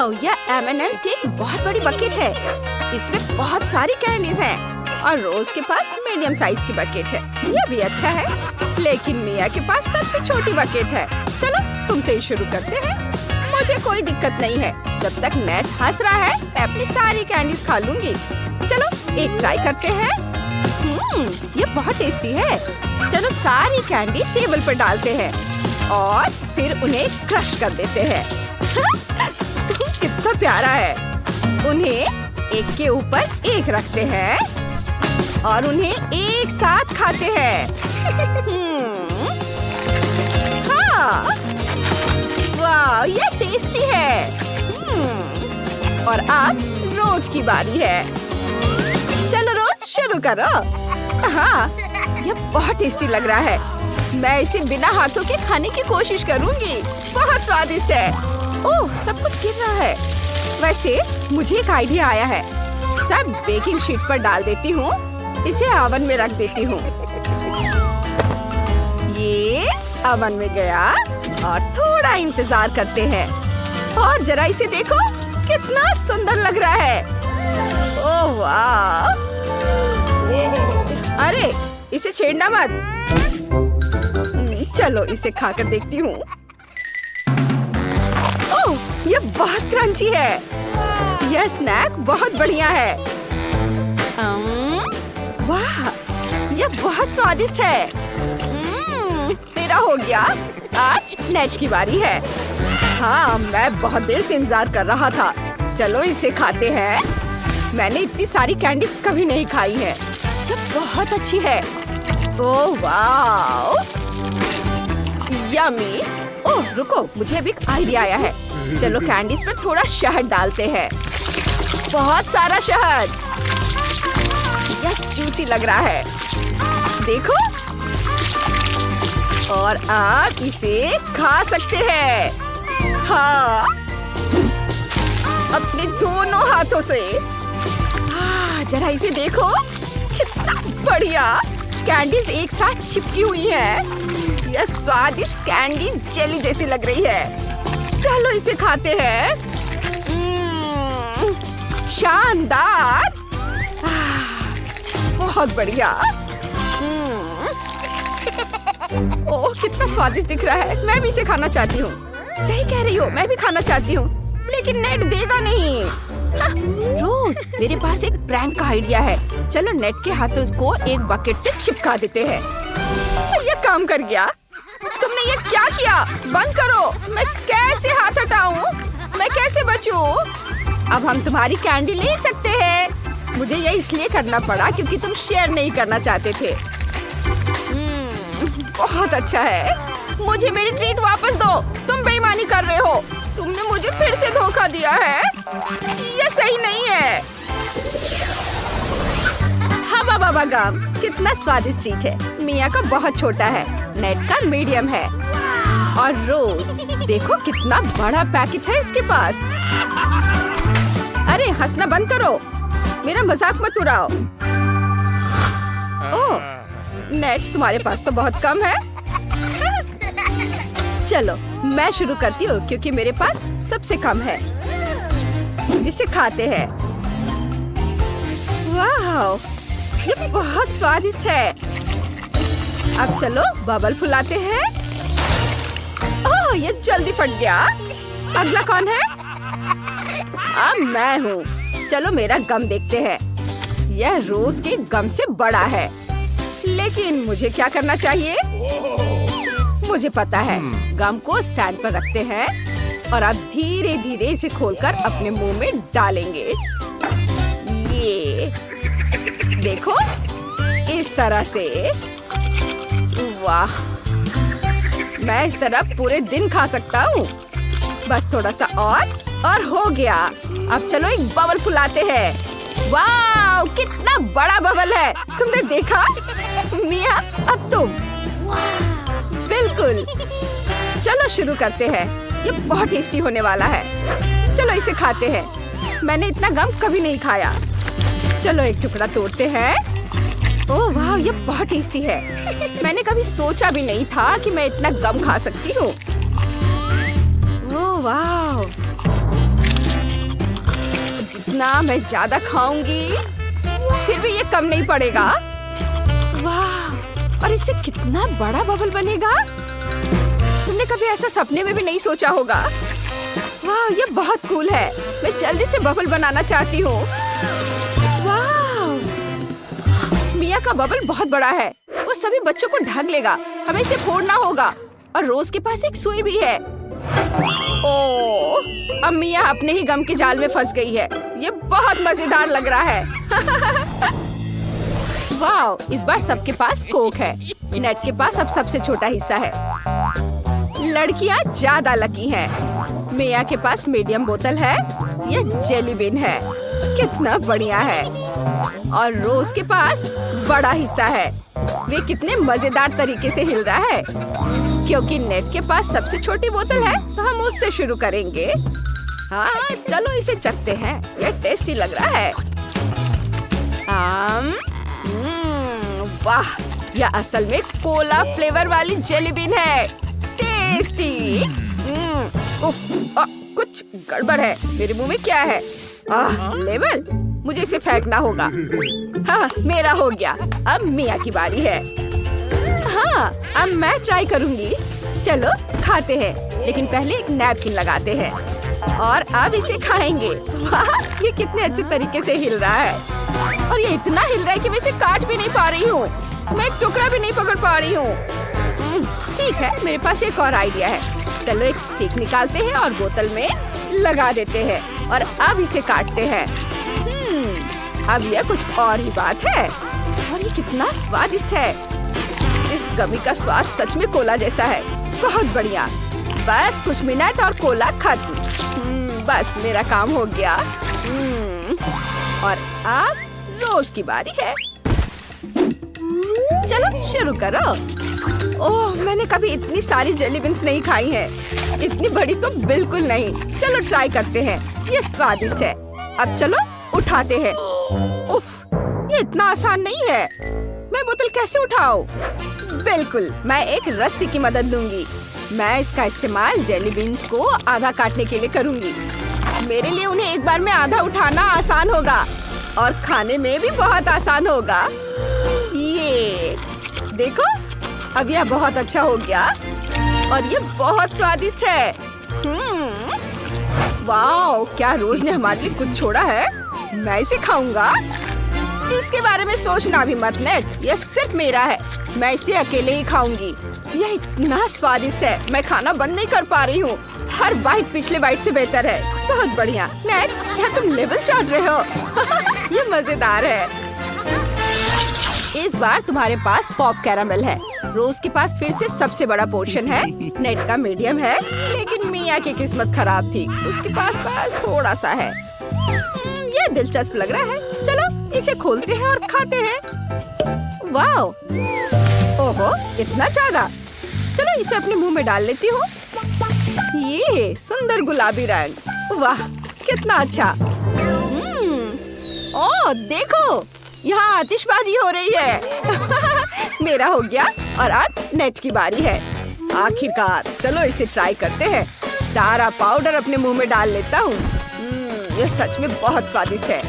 वाह, यह M&M's की एक बहुत बड़ी बकेट है। इसमें बहुत सारी कैंडीज हैं और रोज के पास मीडियम साइज की बकेट है। यह भी अच्छा है, लेकिन मिया के पास सबसे छोटी बकेट है। चलो तुमसे ही शुरू करते हैं। मुझे कोई दिक्कत नहीं है, जब तक नेट हंस रहा है मैं अपनी सारी कैंडीज खा लूंगी। चलो एक ट्राई करते हैं। ये बहुत टेस्टी है। चलो सारी कैंडी टेबल पर डालते हैं और फिर उन्हें क्रश कर देते हैं। कितना प्यारा है। उन्हें एक के ऊपर एक रखते हैं और उन्हें एक साथ खाते हैं। हाँ, वाह, ये टेस्टी है। और अब रोज की बारी है। चलो रोज शुरू करो। हाँ, यह बहुत टेस्टी लग रहा है। मैं इसे बिना हाथों के खाने की कोशिश करूंगी। बहुत स्वादिष्ट है। ओह, सब कुछ गिर रहा है। वैसे मुझे एक आइडिया आया है। सब बेकिंग शीट पर डाल देती हूँ। इसे ओवन में रख देती हूँ। ये ओवन में गया और थोड़ा इंतजार करते हैं। और जरा इसे देखो, कितना सुंदर लग रहा है। ओह वाह! अरे, इसे छेड़ना मत। चलो इसे खाकर देखती हूँ। ओह, ये बहुत क्रंची है। यह स्नैक बहुत बढ़िया है। वाह, यह बहुत स्वादिष्ट है। मेरा हो गया। अब नेट की बारी है। हाँ, मैं बहुत देर से इंतजार कर रहा था। चलो इसे खाते हैं। मैंने इतनी सारी कैंडीज कभी नहीं खाई है। ये बहुत अच्छी है। ओह वाह, यम्मी। ओह रुको, मुझे अभी एक आइडिया आया है। चलो कैंडीज पर थोड़ा शहद डालते हैं। बहुत सारा शहद। यह जूसी लग रहा है, देखो। और आप इसे खा सकते हैं। हाँ, अपने दोनों हाथों से। जरा इसे देखो, कितना बढ़िया। कैंडीज एक साथ चिपकी हुई है। यह स्वादिष्ट कैंडी जेली जैसी लग रही है। चलो इसे खाते हैं। शानदार। बहुत बढ़िया। ओह, कितना स्वादिष्ट दिख रहा है। मैं भी इसे खाना चाहती हूँ। सही कह रही हो, मैं भी खाना चाहती हूँ, लेकिन नेट देगा नहीं। रोज, मेरे पास एक प्रैंक का आइडिया है। चलो नेट के हाथों को एक बकेट से चिपका देते हैं। ये काम कर गया। तुमने ये क्या किया? बंद करो। मैं कैसे हाथ हटाऊं? मैं कैसे बचूं? अब हम तुम्हारी कैंडी ले सकते हैं। मुझे ये इसलिए करना पड़ा क्योंकि तुम शेयर नहीं करना चाहते थे। बहुत अच्छा है। मुझे मेरी ट्रीट वापस दो। तुम बेईमानी कर रहे हो। तुमने मुझे फिर से धोखा दिया है। ये सही नहीं है। हवा बाबा गम, कितना स्वादिष्ट ट्रीट है। मिया का बहुत छोटा है, नेट का मीडियम है। और रोज, देखो कितना बड़ा पैकेट है इसके पास। अरे हंसना बंद करो, मेरा मजाक मत उड़ाओ। ओह, नेट तुम्हारे पास तो बहुत कम है। चलो मैं शुरू करती हूँ क्योंकि मेरे पास सबसे कम है। इसे खाते हैं। वाह, ये बहुत स्वादिष्ट है। अब चलो बबल फुलाते हैं। ओह, ये जल्दी फट गया। अगला कौन है? अब मैं हूँ। चलो मेरा गम देखते हैं। यह रोज के गम से बड़ा है, लेकिन मुझे क्या करना चाहिए? मुझे पता है। गम को स्टैंड पर रखते हैं और अब धीरे धीरे इसे खोलकर अपने मुंह में डालेंगे। ये देखो, इस तरह से। वाह, मैं इस तरह पूरे दिन खा सकता हूँ। बस थोड़ा सा और हो गया। अब चलो एक बबल फुलाते हैं। वाह, कितना बड़ा बबल है। तुमने देखा? मिया, अब तुम। बिल्कुल। चलो शुरू करते हैं। ये बहुत टेस्टी होने वाला है। चलो इसे खाते हैं। मैंने इतना गम कभी नहीं खाया। चलो एक टुकड़ा तोड़ते हैं। ओह वाह, ये बहुत टेस्टी है। मैंने कभी सोचा भी नहीं था कि मैं इतना गम खा सकती हूँ। ओह वाह, जितना मैं ज्यादा खाऊंगी फिर भी ये कम नहीं पड़ेगा। वाह, और इससे कितना बड़ा बबल बनेगा। तुमने कभी ऐसा सपने में भी नहीं सोचा होगा। वाह, ये बहुत कूल है। मैं जल्दी से बबल बनाना चाहती हूँ। वाह, मिया का बबल बहुत बड़ा है। वो सभी बच्चों को ढक लेगा। हमें इसे फोड़ना होगा। और रोज के पास एक सुई भी है। ओह, अब मिया अपने ही गम के जाल में फंस गई है। ये बहुत मजेदार लग रहा है। वाह, इस बार सबके पास कोक है। नेट के पास अब सबसे छोटा हिस्सा है। लड़कियां ज्यादा लकी हैं। मिया के पास मीडियम बोतल है। ये जेली बीन है। कितना बढ़िया है। और रोज के पास बड़ा हिस्सा है। वे कितने मजेदार तरीके से हिल रहा है। क्योंकि नेट के पास सबसे छोटी बोतल है तो हम उससे शुरू करेंगे। हाँ, चलो इसे चखते हैं। ये टेस्टी लग रहा है। वाह, यह असल में कोला फ्लेवर वाली जेली बीन है। टेस्टी। उफ, कुछ गड़बड़ है। मेरे मुंह में क्या है? लेबल, मुझे इसे फेंकना होगा। हाँ, मेरा हो गया। अब मिया की बारी है। हाँ, अब मैं ट्राई करूंगी। चलो खाते हैं, लेकिन पहले एक नैपकिन लगाते हैं और अब इसे खाएंगे। वाह, ये कितने अच्छे तरीके से हिल रहा है। और ये इतना हिल रहा है कि मैं इसे काट भी नहीं पा रही हूँ। मैं एक टुकड़ा भी नहीं पकड़ पा रही हूँ। ठीक है, मेरे पास एक और आइडिया है। चलो एक स्टिक निकालते हैं और बोतल में लगा देते हैं और अब इसे काटते हैं। अब यह कुछ और ही बात है। और ये कितना स्वादिष्ट है। इस गमी का स्वाद सच में कोला जैसा है। बहुत बढ़िया। बस कुछ मिनट और कोला खत्म। बस मेरा काम हो गया। और अब रोज की बारी है। चलो शुरू करो। ओह, मैंने कभी इतनी सारी जेली बीन्स नहीं खाई हैं। इतनी बड़ी तो बिल्कुल नहीं। चलो ट्राई करते हैं। ये स्वादिष्ट है। अब चलो उठाते हैं। उफ, ये इतना आसान नहीं है। मैं बोतल कैसे उठाऊं? बिल्कुल, मैं एक रस्सी की मदद लूंगी। मैं इसका इस्तेमाल जेली बीन्स को आधा काटने के लिए करूंगी। मेरे लिए उन्हें एक बार में आधा उठाना आसान होगा और खाने में भी बहुत आसान होगा। ये देखो, अब यह बहुत अच्छा हो गया और ये बहुत स्वादिष्ट है। वाओ, क्या रोज ने हमारे लिए कुछ छोड़ा है? मैं इसे खाऊंगा। इसके बारे में सोचना भी मत नेट। यह सिर्फ मेरा है। मैं इसे अकेले ही खाऊंगी। यह इतना स्वादिष्ट है, मैं खाना बंद नहीं कर पा रही हूँ। हर बाइट पिछले बाइट से बेहतर है। बहुत बढ़िया। नेट, क्या तुम लेवल चाट रहे हो? ये मजेदार है। इस बार तुम्हारे पास पॉप कैरामेल है। रोज के पास फिर से सबसे बड़ा पोर्शन है। नेट का मीडियम है, लेकिन मिया की किस्मत खराब थी। उसके पास बस थोड़ा सा है। ये दिलचस्प लग रहा है। चलो इसे खोलते हैं और खाते हैं। वाओ, ओहो, इतना ज्यादा। चलो इसे अपने मुंह में डाल लेती हूँ। ये सुंदर गुलाबी रंग। वाह, कितना अच्छा। ओह देखो, यहाँ आतिशबाजी हो रही है। मेरा हो गया और अब नेट की बारी है। आखिरकार, चलो इसे ट्राई करते हैं। सारा पाउडर अपने मुंह में डाल लेता हूँ। यह सच में बहुत स्वादिष्ट है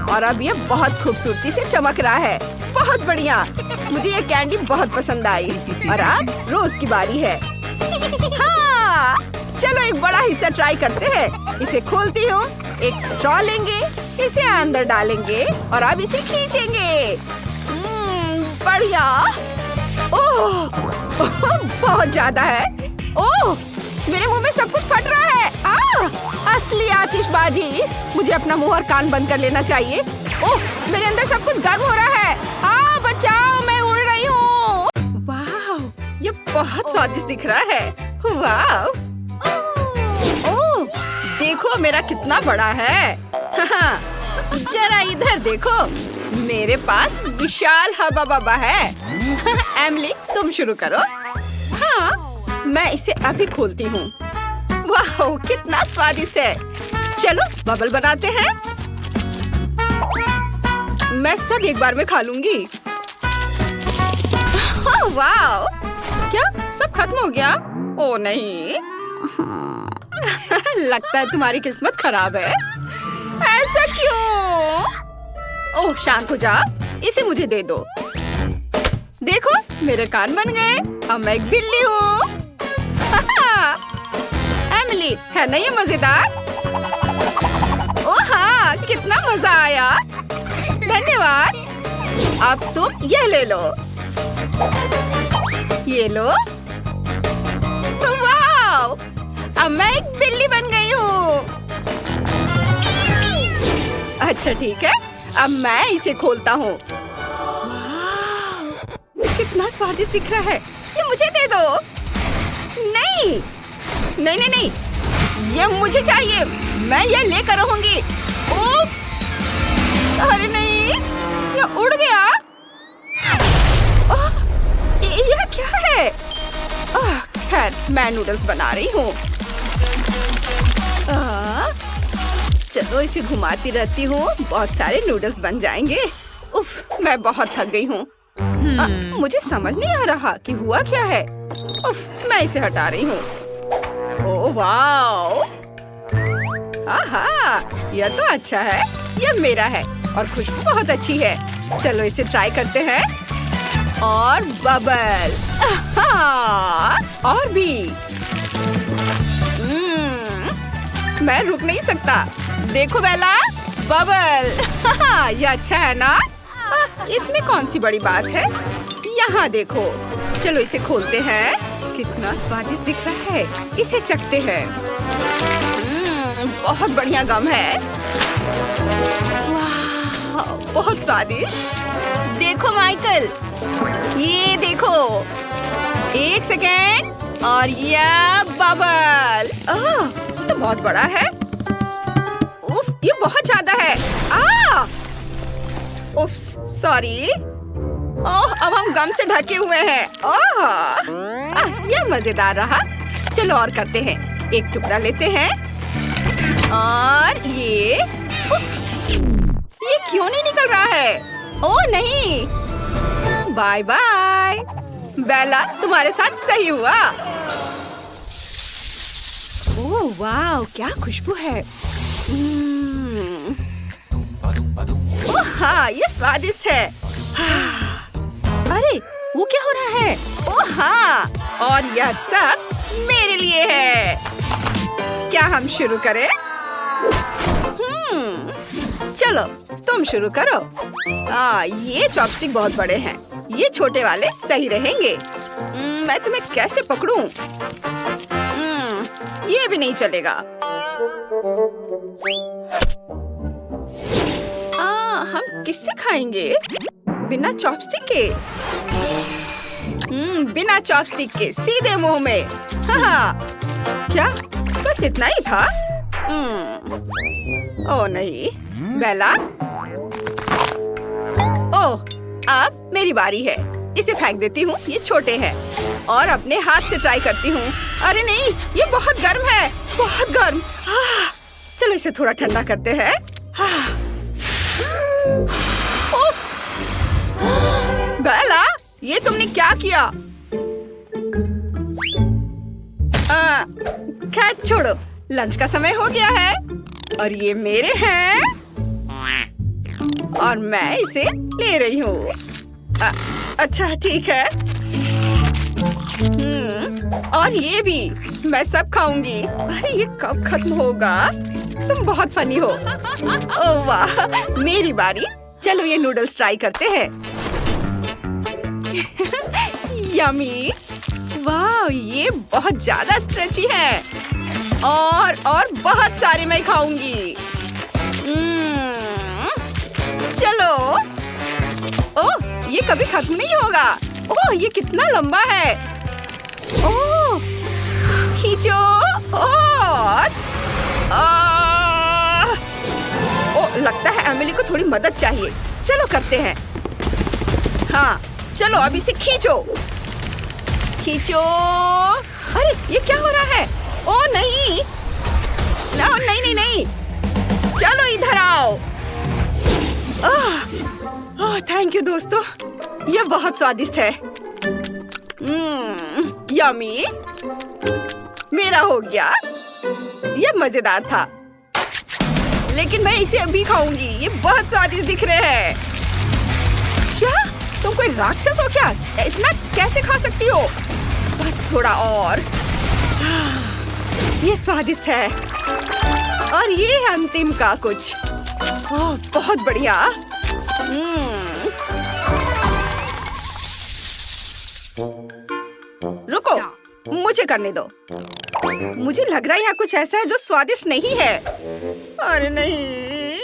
और अब यह बहुत खूबसूरती से चमक रहा है। बहुत बढ़िया, मुझे ये कैंडी बहुत पसंद आई। और अब रोज की बारी है। हाँ, चलो एक बड़ा हिस्सा ट्राई करते हैं। इसे खोलती हूँ। एक स्ट्रॉ लेंगे, इसे अंदर डालेंगे और अब इसे खींचेंगे। बढ़िया। ओह, बहुत ज्यादा है। ओह, मेरे मुंह में सब कुछ फट रहा है। असली आतिशबाजी। मुझे अपना मुंह और कान बंद कर लेना चाहिए। ओह, मेरे अंदर सब कुछ गर्म हो रहा है। बचाओ, मैं उड़ रही हूँ। वाह, ये बहुत स्वादिष्ट दिख रहा है। वाह, ओह, देखो मेरा कितना बड़ा है। जरा इधर देखो, मेरे पास विशाल हवा बबा है। एमिली, तुम शुरू करो। हाँ, मैं इसे अभी खोलती हूँ। वाह, कितना स्वादिष्ट है। चलो बबल बनाते हैं। मैं सब एक बार में खा लूंगी। वाह, क्या सब खत्म हो गया? ओ नहीं। लगता है तुम्हारी किस्मत खराब है। ऐसा क्यों? ओह शांत हो जा, इसे मुझे दे दो। देखो मेरे कान बन गए, अब मैं एक बिल्ली हूँ। एमिली, है ना ये मजेदार? ओह हाँ, कितना मजा आया। धन्यवाद। अब तुम यह ले लो। ये लो। वाव! अब मैं एक बिल्ली बन गई हूँ। अच्छा ठीक है, अब मैं इसे खोलता हूँ। कितना स्वादिष्ट दिख रहा है। ये मुझे दे दो। नहीं नहीं नहीं नहीं, ये मुझे चाहिए। मैं ये लेकर रहूंगी। उफ! अरे नहीं, ये उड़ गया। यह क्या है? खैर, मैं नूडल्स बना रही हूँ। चलो इसे घुमाती रहती हूँ, बहुत सारे नूडल्स बन जाएंगे। उफ, मैं बहुत थक गई हूँ। मुझे समझ नहीं आ रहा कि हुआ क्या है। उफ, मैं इसे हटा रही हूँ। Oh wow! आहा, यह तो अच्छा है। यह मेरा है और खुशबू बहुत अच्छी है। चलो इसे ट्राई करते हैं। और बबल। और भी। मैं रुक नहीं सकता। देखो बेला, बबल। यह अच्छा है ना? इसमें कौन सी बड़ी बात है? यहाँ देखो। चलो इसे खोलते हैं। कितना स्वादिष्ट दिख रहा है। इसे चखते हैं। बहुत बढ़िया गम है। वाह, बहुत स्वादिष्ट। देखो माइकल, ये देखो। एक सेकेंड और यह बबल। तो बहुत बड़ा है। उफ, ये बहुत ज्यादा है। उफ्स, सॉरी। ओह, अब हम गम से ढके हुए हैं। यह मजेदार रहा। चलो और करते हैं। एक टुकड़ा लेते हैं और ये। उफ, ये क्यों नहीं निकल रहा है? ओह नहीं। बाय बाय बेला, तुम्हारे साथ सही हुआ। ओह वाह, क्या खुशबू है। ओह हाँ, ये स्वादिष्ट है। अरे वो क्या हो रहा है? ओह हाँ, और यह सब मेरे लिए है। क्या हम शुरू करें? चलो तुम शुरू करो। ये चॉपस्टिक बहुत बड़े हैं। ये छोटे वाले सही रहेंगे। मैं तुम्हें कैसे पकड़ूं? ये भी नहीं चलेगा। हम किससे खाएंगे? बिना चॉपस्टिक के? बिना चॉपस्टिक के सीधे मुंह में। हाँ, क्या बस इतना ही था? ओह नहीं, बेला। ओह, अब मेरी बारी है। इसे फेंक देती हूँ, ये छोटे हैं। और अपने हाथ से ट्राई करती हूँ। अरे नहीं, ये बहुत गर्म है, बहुत गर्म। चलो इसे थोड़ा ठंडा करते हैं। बेला, ये तुमने क्या किया? खैर छोड़ो, लंच का समय हो गया है और ये मेरे हैं और मैं इसे ले रही हूँ। अच्छा ठीक है। और ये भी मैं सब खाऊंगी। अरे ये कब खत्म होगा? तुम बहुत फनी हो। ओह वाह, मेरी बारी। चलो ये नूडल्स ट्राई करते हैं। यम्मी। वाह, ये बहुत ज्यादा स्ट्रेची है। और बहुत सारे मैं खाऊंगी। चलो। ओह, ये कभी खत्म नहीं होगा। ओह, ये कितना लंबा है। ओह, खींचो। और ओह, लगता है एमिली को थोड़ी मदद चाहिए। चलो करते हैं। हाँ, चलो अब इसे खींचो। खींचो। अरे ये क्या हो रहा है? ओह नहीं, नहीं नहीं नहीं। चलो इधर आओ। थैंक यू दोस्तों, ये बहुत स्वादिष्ट है। यम्मी। मेरा हो गया। ये मजेदार था। लेकिन मैं इसे अभी खाऊंगी। ये बहुत स्वादिष्ट दिख रहे हैं। क्या तुम कोई राक्षस हो क्या? इतना कैसे खा सकती हो? बस थोड़ा और। ये स्वादिष्ट है। और ये है अंतिम का कुछ। ओह, बहुत बढ़िया। रुको, मुझे करने दो। मुझे लग रहा है यहाँ कुछ ऐसा है जो स्वादिष्ट नहीं है। अरे नहीं।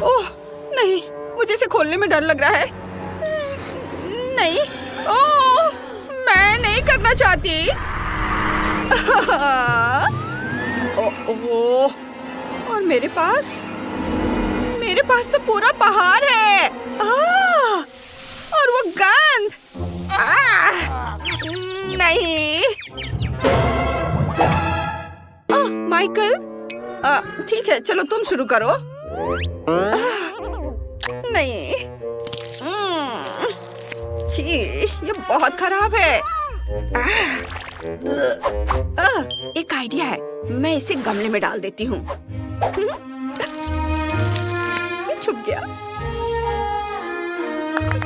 ओह नहीं, मुझे इसे खोलने में डर लग रहा है। नहीं, ओह, मैं नहीं करना चाहती। ओह, और मेरे पास तो पूरा पहाड़ है। और वो गंध। नहीं। माइकल, ठीक है, चलो तुम शुरू करो। नहीं। छी, ये बहुत खराब है। एक आइडिया है, मैं इसे गमले में डाल देती हूँ। छुप गया,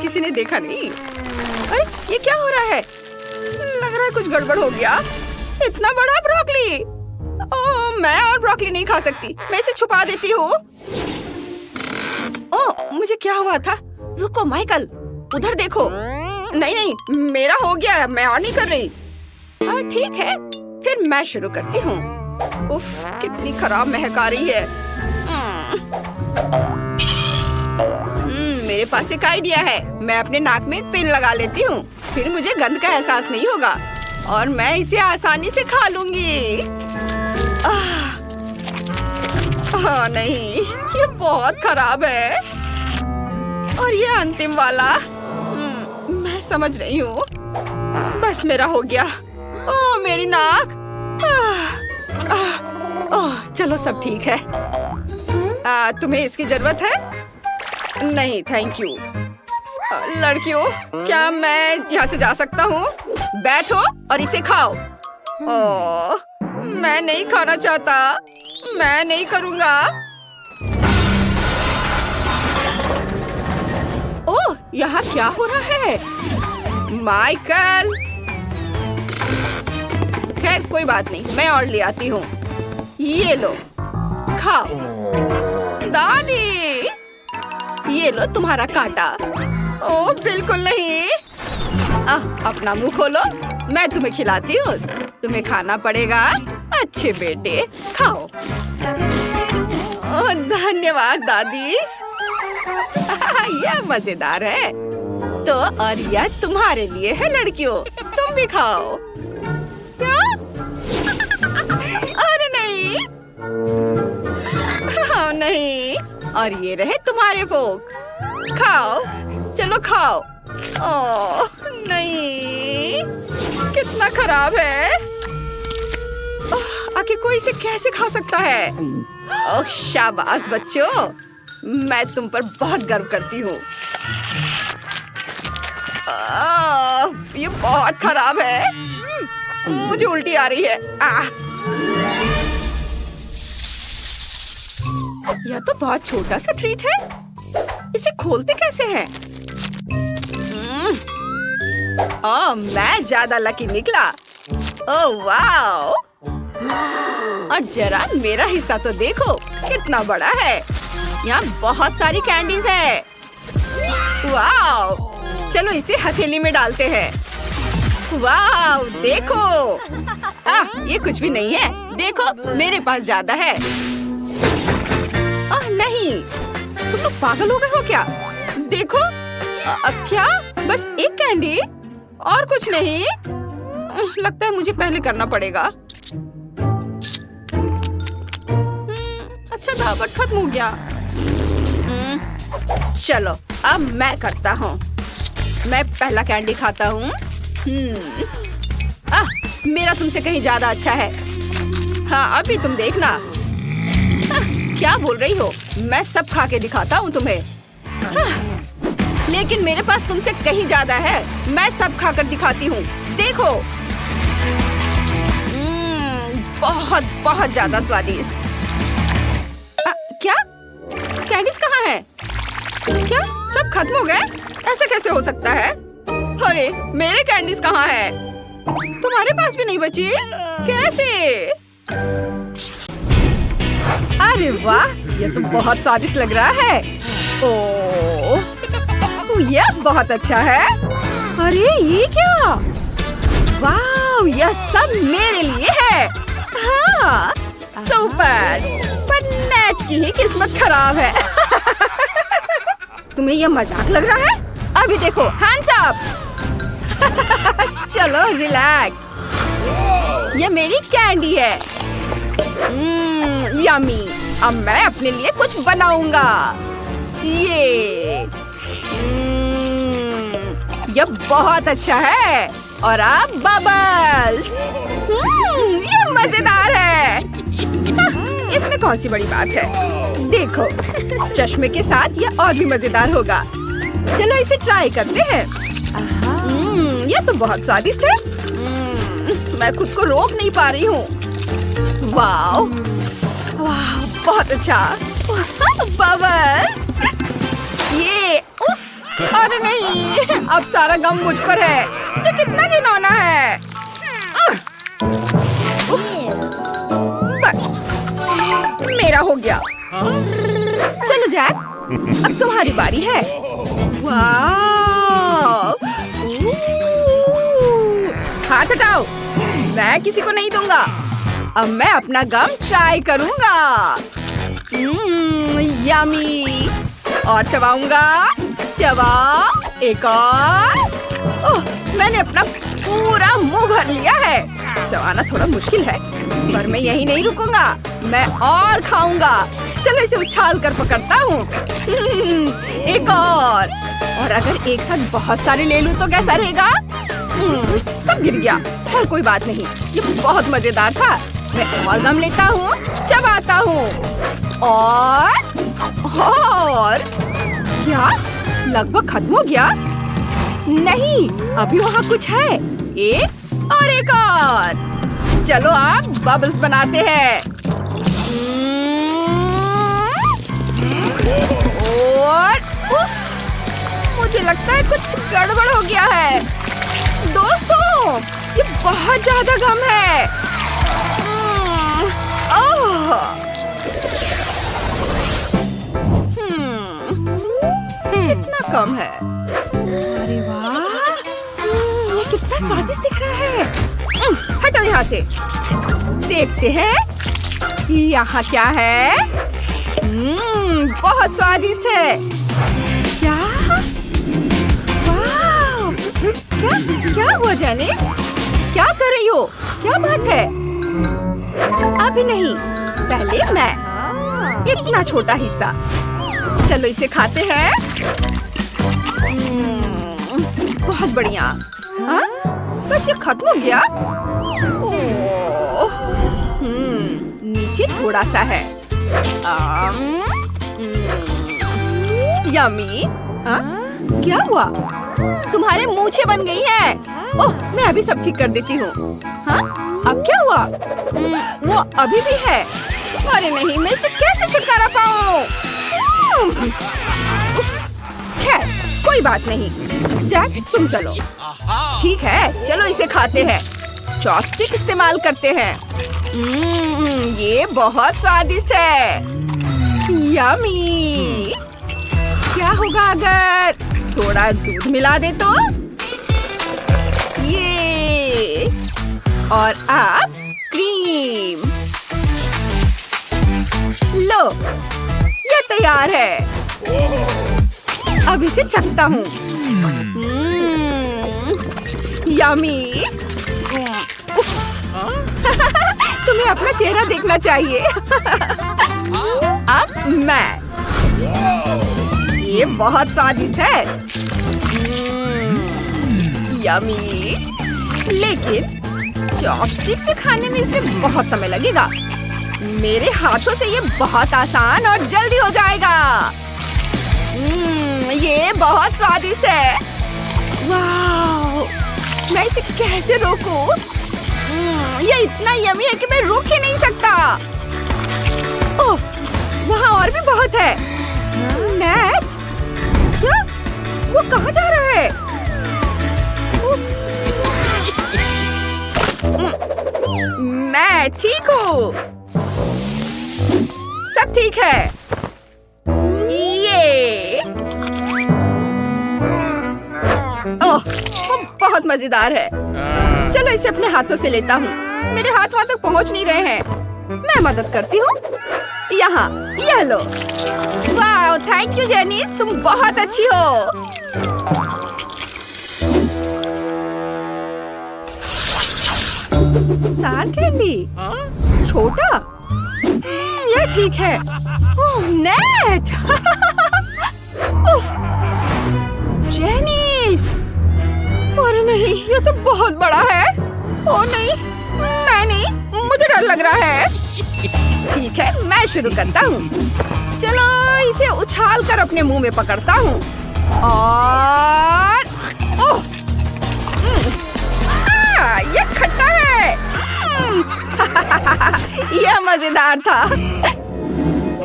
किसी ने देखा नहीं। अरे ये क्या हो रहा है? लग रहा है कुछ गड़बड़ हो गया। इतना बड़ा ब्रोकली। ओह, मैं और ब्रोकली नहीं खा सकती। मैं इसे छुपा देती हूँ। ओह, मुझे क्या हुआ था? रुको माइकल, उधर देखो। नहीं नहीं, मेरा हो गया, मैं और नहीं कर रही। ठीक है, फिर मैं शुरू करती हूँ। उफ, कितनी खराब महक आ रही है। मेरे पास एक आइडिया है। मैं अपने नाक में एक पिन लगा लेती हूँ, फिर मुझे गंध का एहसास नहीं होगा और मैं इसे आसानी से खा लूंगी। नहीं, ये बहुत खराब है। और ये अंतिम वाला। मैं समझ रही हूँ। बस मेरा हो गया। ओह, मेरी नाक। चलो सब ठीक है। तुम्हें इसकी जरूरत है? नहीं, थैंक यू। लड़कियों, क्या मैं यहाँ से जा सकता हूँ? बैठो और इसे खाओ। ओह, मैं नहीं खाना चाहता। मैं नहीं करूँगा। ओह, यहाँ क्या हो रहा है? माइकल। खैर कोई बात नहीं, मैं और ले आती हूँ। ये लो, खाओ। दादी, ये लो तुम्हारा कांटा। ओह, बिल्कुल नहीं। अपना मुंह खोलो, मैं तुम्हें खिलाती हूँ। तुम्हें खाना पड़ेगा। अच्छे बेटे, खाओ। ओह, धन्यवाद दादी। यह मजेदार है। तो और यह तुम्हारे लिए है लड़कियों, तुम भी खाओ। क्या? अरे नहीं। नहीं। और ये रहे तुम्हारे फोक। खाओ, चलो खाओ। ओह नहीं, कितना खराब है। आखिर कोई इसे कैसे खा सकता है? ओह शाबाश बच्चों, मैं तुम पर बहुत गर्व करती हूँ। ये बहुत खराब है। मुझे उल्टी आ रही है। यह तो बहुत छोटा सा ट्रीट है। इसे खोलते कैसे हैं? मैं ज्यादा लकी निकला। Oh wow! और जरा मेरा हिस्सा तो देखो, कितना बड़ा है। यहाँ बहुत सारी कैंडीज है। वाओ! चलो इसे हथेली में डालते हैं। वाओ! देखो। ये कुछ भी नहीं है। देखो, मेरे पास ज्यादा है। नहीं, तुम लोग पागल हो गए हो क्या? देखो, क्या? बस एक कैंडी और कुछ नहीं? लगता है मुझे पहले करना पड़ेगा। अच्छा था, बट खत्म हो गया। चलो, अब मैं करता हूँ। मैं पहला कैंडी खाता हूँ। मेरा तुमसे कहीं ज्यादा अच्छा है। हाँ, अभी तुम देखना। क्या बोल रही हो? मैं सब खा के दिखाता हूँ तुम्हें। लेकिन मेरे पास तुमसे कहीं ज्यादा है। मैं सब खाकर दिखाती हूँ। देखो, बहुत बहुत ज्यादा स्वादिष्ट। क्या कैंडीज कहाँ है? क्या सब खत्म हो गए? ऐसा कैसे हो सकता है? अरे मेरे कैंडीज कहाँ है? तुम्हारे पास भी नहीं बची? कैसे? अरे वाह, ये तो बहुत स्वादिष्ट लग रहा है। ओह, ये बहुत अच्छा है। अरे ये क्या? वाह, यह सब मेरे लिए है। हाँ, सुपर। पर नेट की ही किस्मत खराब है। तुम्हें यह मजाक लग रहा है? अभी देखो, हैंड्स अप। चलो रिलैक्स। ये मेरी कैंडी है। यम्मी। अब मैं अपने लिए कुछ बनाऊंगा। ये बहुत अच्छा है। और अब बबल्स। ये मजेदार है। इसमें कौन सी बड़ी बात है? देखो, चश्मे के साथ ये और भी मजेदार होगा। चलो इसे ट्राई करते हैं। ये तो बहुत स्वादिष्ट है। मैं खुद को रोक नहीं पा रही हूँ। वाह, वाह, बहुत अच्छा। बबल्स। ये उफ, अरे नहीं, अब सारा गम मुझ पर है। ये कितना घिनौना है। बस मेरा हो गया। चलो जैक, अब तुम्हारी बारी है। वाह, हाथ हटाओ। मैं किसी को नहीं दूंगा। अब मैं अपना गम ट्राई करूंगा। यम्मी। और चबाऊंगा। चबाओ, एक और। ओह, मैंने अपना पूरा मुंह भर लिया है। चबाना थोड़ा मुश्किल है, पर मैं यही नहीं रुकूंगा। मैं और खाऊंगा। चलो इसे उछाल कर पकड़ता हूँ। एक और अगर एक साथ बहुत सारे ले लूं तो कैसा रहेगा? सब गिर गया। पर कोई बात नहीं, ये बहुत मजेदार था। मैं और गम लेता हूँ, चबाता हूँ। और क्या लगभग खत्म हो गया? नहीं, अभी वहाँ कुछ है। एक और। चलो आप बबल्स बनाते हैं। और उफ, मुझे लगता है कुछ गड़बड़ हो गया है। दोस्तों, ये बहुत ज्यादा गम है। कितना कम है। अरे वाह, ये कितना स्वादिष्ट दिख रहा है। हटो यहाँ से। देखते हैं यहाँ क्या है। बहुत स्वादिष्ट है। क्या? वाह, क्या हुआ जेनिस? क्या कर रही हो? क्या बात है? अभी नहीं, पहले मैं। इतना छोटा हिस्सा। चलो इसे खाते हैं। बहुत बढ़िया। हाँ? बस ये खत्म हो गया? ओह, नीचे थोड़ा सा है। यम्मी। हाँ? क्या हुआ? तुम्हारे मूंछें बन गई हैं। ओह, मैं अभी सब ठीक कर देती हूँ। हाँ? अब क्या हुआ? वो अभी भी है। अरे नहीं, मैं इसे कैसे छुटकारा पाऊँ? खैर, कोई बात नहीं। जैक, तुम चलो। ठीक है, चलो इसे खाते हैं। चॉपस्टिक इस्तेमाल करते हैं। ये बहुत स्वादिष्ट है। यम्मी। क्या होगा अगर थोड़ा दूध मिला दे तो? ये और अब क्रीम। लो, ये तैयार है। अब इसे चखता हूँ। यम्मी। तुम्हें अपना चेहरा देखना चाहिए। अब मैं। ये बहुत स्वादिष्ट है। यम्मी। लेकिन चॉपस्टिक से खाने में इसमें बहुत समय लगेगा। मेरे हाथों से ये बहुत आसान और जल्दी हो जाएगा। ये बहुत स्वादिष्ट है। वाह, मैं इसे कैसे रोकूं? ये इतना यम्मी है कि मैं रोक ही नहीं सकता। ओह, वहाँ और कहाँ जा रहा है? उफ। मैं ठीक हूँ। सब ठीक है। ये ओह, वो बहुत मजेदार है। चलो इसे अपने हाथों से लेता हूँ। मेरे हाथ वहाँ तक पहुँच नहीं रहे हैं। मैं मदद करती हूँ। यहाँ, यह लो। वाह, थैंक यू जेनिस, तुम बहुत अच्छी हो। सार कैंडी, छोटा, यह ठीक है। ओह, नेट। उफ, जेनिस, अरे नहीं, ये तो बहुत बड़ा है। ओह नहीं, मैं नहीं, मुझे डर लग रहा है। ठीक है, मैं शुरू करता हूँ। चलो इसे उछाल कर अपने मुंह में पकड़ता हूँ और ओह, ये खट्टा है। यह मजेदार था,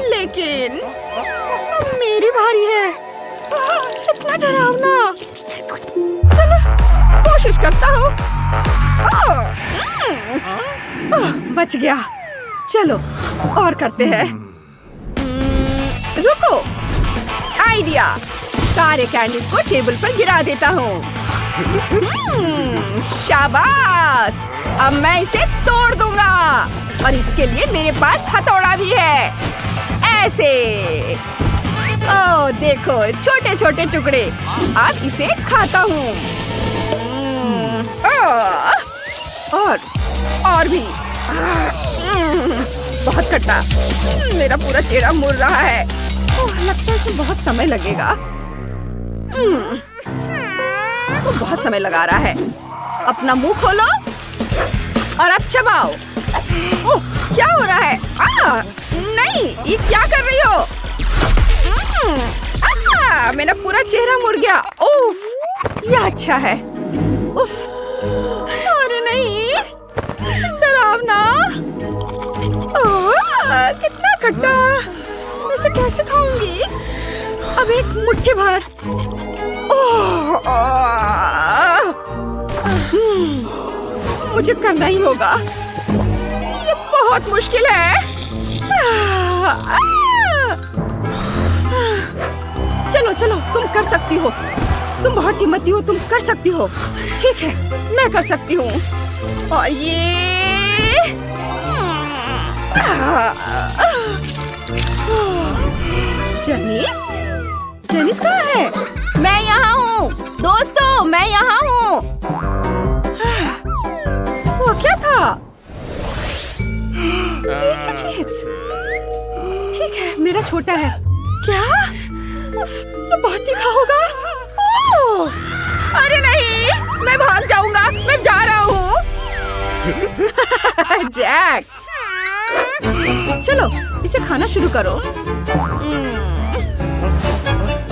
लेकिन मेरी बारी है। कितना डरावना। चलो कोशिश करता हूँ। बच गया। चलो और करते हैं। रुको, आइडिया। सारे कैंडीज को टेबल पर गिरा देता हूँ। शाबाश, अब मैं इसे तोड़ दूंगा और इसके लिए मेरे पास हथौड़ा भी है। ऐसे। ओह देखो, छोटे छोटे टुकड़े। अब इसे खाता हूँ। और भी। बहुत खट्टा। मेरा पूरा चेहरा मुड़ रहा है। ओह, लगता है इसमें बहुत समय लगेगा। वो बहुत समय लगा रहा है। अपना मुंह खोलो और अब चबाओ। ओह, क्या हो रहा है? नहीं, ये क्या कर रही हो? मेरा पूरा चेहरा मुड़ गया। उफ, यह अच्छा है। उफ, अरे नहीं, डरावना। कितना खट्टा। मैं इसे कैसे खाऊंगी? अब एक मुट्ठी भर। मुझे करना ही होगा। ये बहुत मुश्किल है। चलो चलो, तुम कर सकती हो। तुम बहुत हिम्मती हो, तुम कर सकती हो। ठीक है, मैं कर सकती हूँ। और ये जेनिस, जेनिस कहाँ है? मैं यहाँ हूँ दोस्तों, मैं यहाँ हूँ। वो क्या था? चिप्स। ठीक है, मेरा छोटा है। क्या? उफ, ये बहुत तीखा होगा। ओह, अरे नहीं, मैं भाग जाऊंगा। मैं जा रहा हूँ। जैक, चलो इसे खाना शुरू करो।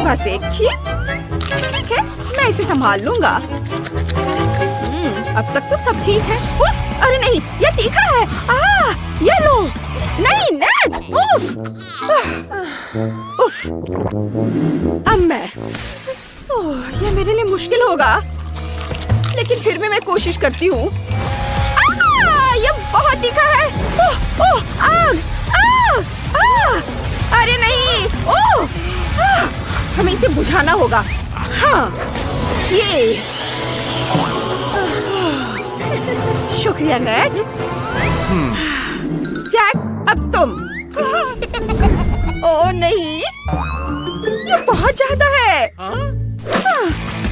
बस एक चीज। ठीक है, मैं इसे संभाल लूंगा। अब तक तो सब ठीक है। उफ, अरे नहीं, ये तीखा है। ये लो। नहीं, नेट। उफ, उफ। अब मैं, ओह, ये मेरे लिए मुश्किल होगा, लेकिन फिर भी मैं कोशिश करती हूँ। ये बहुत तीखा है। ओह, ओह, आग, आग, आग। अरे नहीं, ओह, हमें इसे बुझाना होगा। हाँ, ये। शुक्रिया नेट। जैक, अब तुम। ओह नहीं, ये बहुत ज्यादा है।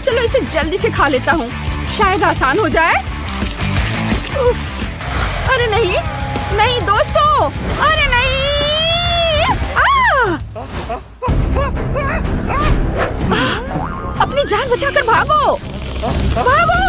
चलो इसे जल्दी से खा लेता हूँ, शायद आसान हो जाए। उफ, अरे नहीं, नहीं दोस्तों, अरे नहीं। अपनी जान बचाकर भागो, भागो।